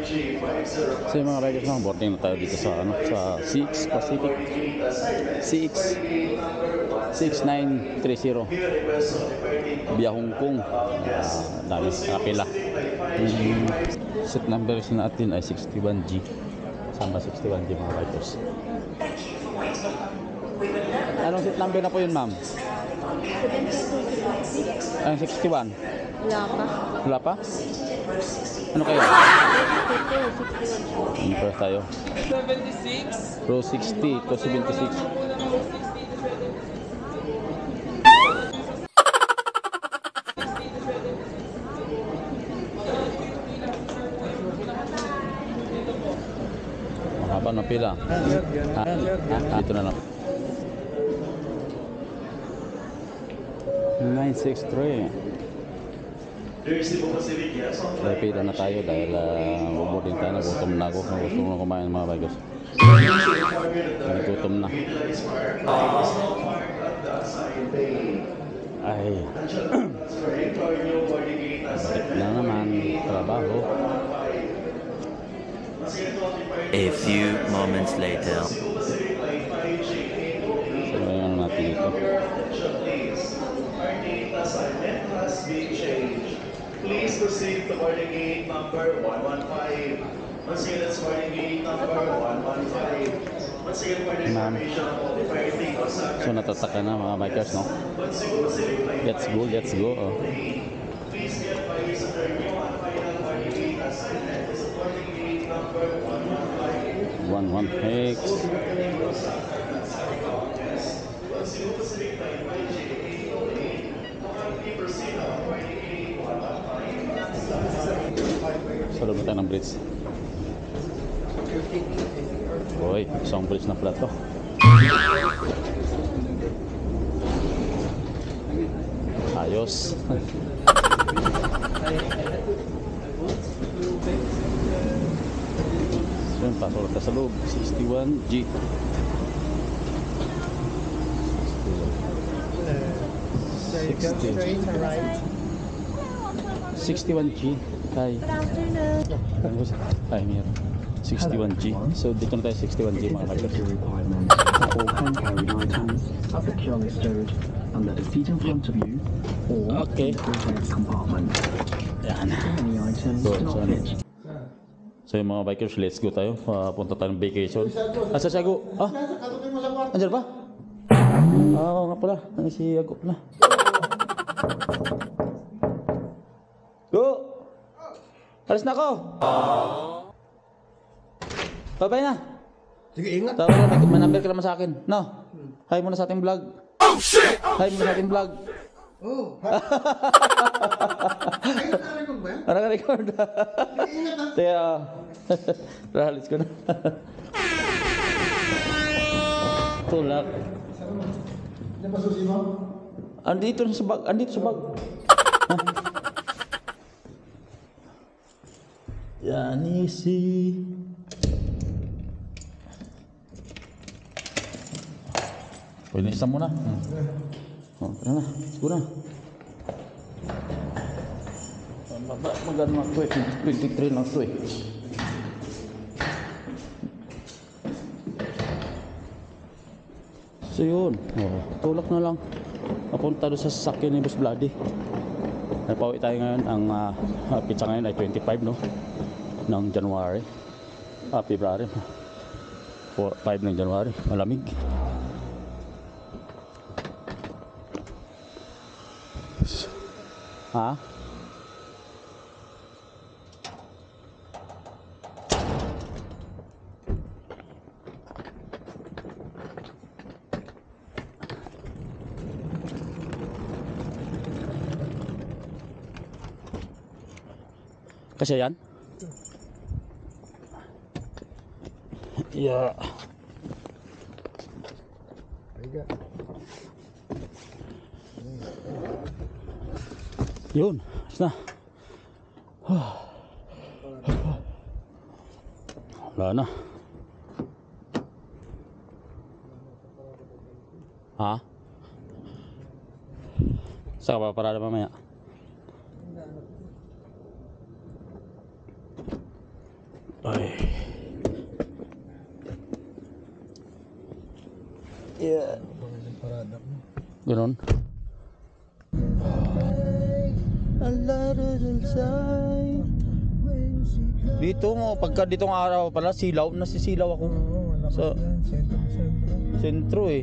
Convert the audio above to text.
So yung mga riders na boarding na tayo dito sa sa CX Pacific CX 6930 via Hong Kong. Dami kapila. Seat number natin ay 61G. Sama 61G mga riders. Anong seat number na po yun, ma'am? 61. Wala pa. Wala pa? Ano kayo? Ano pa tayo? 76. Row 60 to 76. Mahaba na pila. Dito na lang. 963. Pila na tayo dahil boarding tayo. Nagutom na ako. Nagutom na kumain mga bagos. Nagutom na. Ay. Balik na naman. Trabaho. A few moments later. So, ngayon natin dito. Please proceed to boarding gate number 115. Once again, that's boarding gate number 115. Once again, for the information of all the fighting or So natataka na mga bikers, no? Let's go, let's go. Oh. please get advised under new and final boarding gate assignment is boarding gate number 115. 116. Once you proceed by 5G808, kindly proceed on boarding gate 115. Sarap na tayo ng bridge. Boy, isang bridge na pala to. Ayos. So yun, pasok ka sa loob. 61G. 61G. Hi. Hi, Mir. 61G. So dito na tayo 61G mga kapatid. All hand-carried items are securely stowed under the seat in front of you or Okay. in the next compartment. Yan. Any items Good, do not son. fit. So yung mga bikers, let's go tayo. Punta tayo ng vacation. Asa si Ago? Ah? Andiyan ba? Oo nga pala. Ano si Ago pala? Go! Alis na ako! Bye-bye na! Sige, ingat. Tawa na, may number ka naman sa akin. No? Hi muna sa ating vlog. Oh shit! Hi muna sa ating vlog. Oh. Ay, nakarecord ba yan? Ano ka record? Ingat ha. Kaya, rahalis ko na. Tulak. Yan ba susi mo? Andito sa bag. Andito sa bag. Yan easy. Pwede isa muna. Oh, tara na. Siguro na. Magano na ito eh. 23 lang ito eh. So yun. Oh, tulak na lang. Papunta doon sa sasakyan ni Boss Bloody. Napawi tayo ngayon. Ang pizza ngayon ay 25 no? Ng January. February. 5 ng January. Malamig. Ha? Kasi yan? Yeah. Yun, ayos na. Wala na. Ha? Saan ka pa parada mamaya? Ay. Yeah. Ganon. Dito mo, pagka ditong araw pala, silaw, nasisilaw ako. Sa sentro eh.